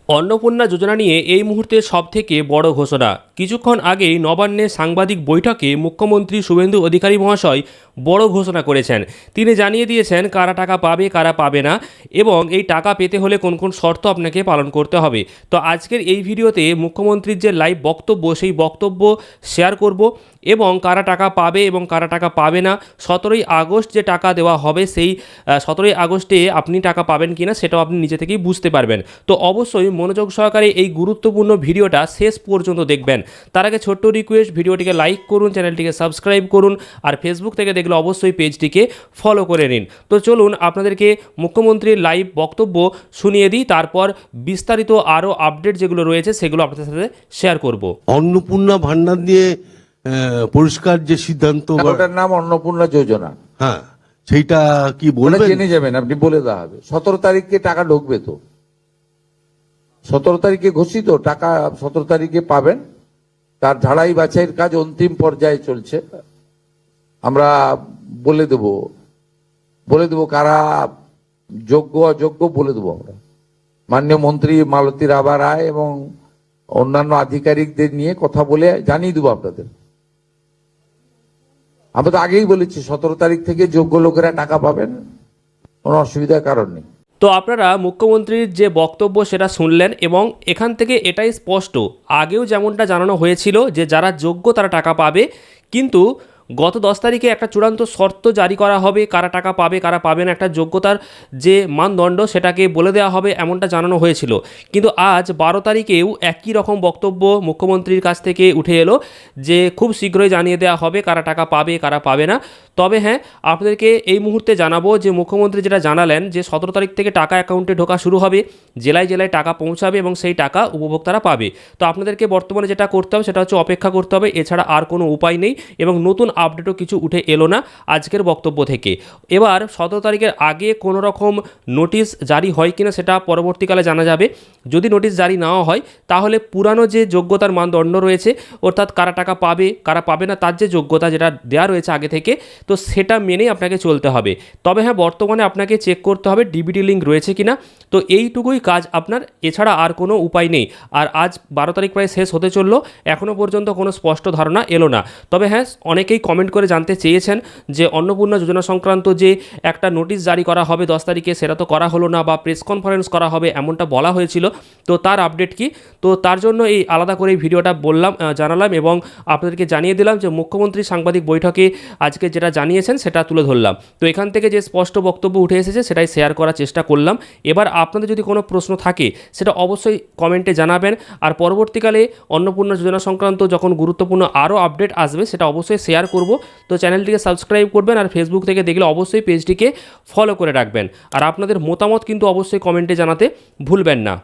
অন্নপূর্ণা যোজনা নিয়ে এই মুহূর্তে সবথেকে বড় ঘোষণা। কিছুক্ষণ আগেই নবান্নে সাংবাদিক বৈঠকে মুখ্যমন্ত্রী শুভেন্দু অধিকারী মহাশয় বড় ঘোষণা করেছেন। তিনি জানিয়ে দিয়েছেন কারা টাকা পাবে কারা পাবে না এবং এই টাকা পেতে হলে কোন কোন শর্ত আপনাকে পালন করতে হবে। তো আজকের এই ভিডিওতে মুখ্যমন্ত্রীর যে লাইভ বক্তব্য সেই বক্তব্য শেয়ার করব এবং কারা টাকা পাবে এবং কারা টাকা পাবে না, 17ই আগস্ট যে টাকা দেওয়া হবে সেই 17ই আগস্টে আপনি টাকা পাবেন কিনা সেটাও আপনি নিজে থেকেই বুঝতে পারবেন। তো অবশ্যই মনোযোগ সহকারে এই গুরুত্বপূর্ণ ভিডিওটা শেষ পর্যন্ত দেখবেন। তার আগে ছোট্ট রিকোয়েস্ট, ভিডিওটিকে লাইক করুন, চ্যানেলটিকে সাবস্ক্রাইব করুন আর ফেসবুক থেকে দেখলে অবশ্যই পেজটিকে ফলো করে নিন। তো চলুন আপনাদেরকে মুখ্যমন্ত্রীর লাইভ বক্তব্য শুনিয়ে দিই, তারপর বিস্তারিত আরও আপডেট যেগুলো রয়েছে সেগুলো আপনাদের সাথে শেয়ার করব। অন্নপূর্ণা ভান্ডার দিয়ে পরিষ্কার যে সিদ্ধান্ত, ওটার নাম অন্নপূর্ণা যোজনা। হ্যাঁ, সেইটা কি বলবেন? জেনে যাবেন, আপনি বলে দেওয়া হবে। 17 তারিখে টাকা ঢুকবে, তো 17 তারিখে ঘোষিত টাকা 17 তারিখে পাবেন। তার ঝাড়াই বাছাইয়ের কাজ অন্তিম পর্যায়ে চলছে। আমরা বলে দেব কারা যোগ্য অযোগ্য বলে দেবো আমরা। মাননীয় মন্ত্রী মালতী রাভা রায় এবং অন্যান্য আধিকারিকদের নিয়ে কথা বলে জানিয়ে দেবো আপনাদের। আমরা তো আগেই বলেছি 17 তারিখ থেকে যোগ্য লোকেরা টাকা পাবেন, কোনো অসুবিধার কারণ নেই। তো আপনারা মুখ্যমন্ত্রীর যে বক্তব্য সেটা শুনলেন এবং এখান থেকে এটাই স্পষ্ট, আগেও যেমনটা জানানো হয়েছিল যে যারা যোগ্য তারা টাকা পাবে, কিন্তু গত 10 তারিখে একটা চূড়ান্ত শর্ত জারি করা হবে, কারা টাকা পাবে কারা পাবে না, একটা যোগ্যতার যে মানদণ্ড সেটাকে বলে দেওয়া হবে এমনটা জানানো হয়েছিল। কিন্তু আজ 12 তারিখেও একই রকম বক্তব্য মুখ্যমন্ত্রীর কাছ থেকে উঠে এলো যে খুব শীঘ্রই জানিয়ে দেওয়া হবে কারা টাকা পাবে কারা পাবে না। তবে হ্যাঁ, আপনাদেরকে এই মুহূর্তে জানাবো যে মুখ্যমন্ত্রী যেটা জানালেন যে 17 তারিখ থেকে টাকা অ্যাকাউন্টে ঢোকা শুরু হবে, জেলায় জেলায় টাকা পৌঁছাবে এবং সেই টাকা উপভোক্তারা পাবে। তো আপনাদেরকে বর্তমানে যেটা করতে হবে সেটা হচ্ছে অপেক্ষা করতে হবে, এছাড়া আর কোনো উপায় নেই। এবং নতুন আপডেটও কিছু উঠে এলো না আজকের বক্তব্য থেকে। এবার 17 তারিখের আগে কোনো রকম নোটিশ জারি হয় কিনা সেটা পরবর্তীকালে জানা যাবে। যদি নোটিশ জারি নাও হয় তাহলে পুরানো যে যোগ্যতার মানদণ্ড রয়েছে, অর্থাৎ কারা টাকা পাবে কারা পাবে না তার যে যোগ্যতা যেটা দেওয়া রয়েছে আগে থেকে, তো সেটা মেনেই আপনাকে চলতে হবে। তবে হ্যাঁ, বর্তমানে আপনাকে চেক করতে হবে ডিবিটি লিঙ্ক রয়েছে কিনা। তো এইটুকুই কাজ আপনার, এছাড়া আর কোনো উপায় নেই। আর আজ 12 তারিখ প্রায় শেষ হতে চললো, এখনও পর্যন্ত কোনো স্পষ্ট ধারণা এলো না। তবে হ্যাঁ, অনেকেই কমেন্ট করে জানতে চেয়েছেন যে অন্নপূর্ণা যোজনা সংক্রান্ত যে একটা নোটিশ জারি করা হবে 10 তারিখে, সেটা তো করা হলো না, বা প্রেস কনফারেন্স করা হবে এমনটা বলা হয়েছিল। তো তার আপডেট কি? তো তার জন্য এই আলাদা করে এই ভিডিওটা জানালাম এবং আপনাদেরকে জানিয়ে দিলাম যে মুখ্যমন্ত্রী সাংবাদিক বৈঠকে আজকে যেটা জানিয়েছেন সেটা তুলে ধরলাম। তো এখান থেকে যে স্পষ্ট বক্তব্য উঠে এসেছে সেটাই শেয়ার করার চেষ্টা করলাম। এবার আপনাদের যদি কোনো প্রশ্ন থাকে সেটা অবশ্যই কমেন্টে জানাবেন। আর পরবর্তীকালে অন্নপূর্ণা যোজনা সংক্রান্ত যখন গুরুত্বপূর্ণ আরও আপডেট আসবে সেটা অবশ্যই শেয়ার করব। তো চ্যানেলটিকে সাবস্ক্রাইব করবেন আর ফেসবুক থেকে দেখলে অবশ্যই পেজটিকে ফলো করে রাখবেন। আর আপনাদের মতামত কিন্তু অবশ্যই কমেন্টে জানাতে ভুলবেন না।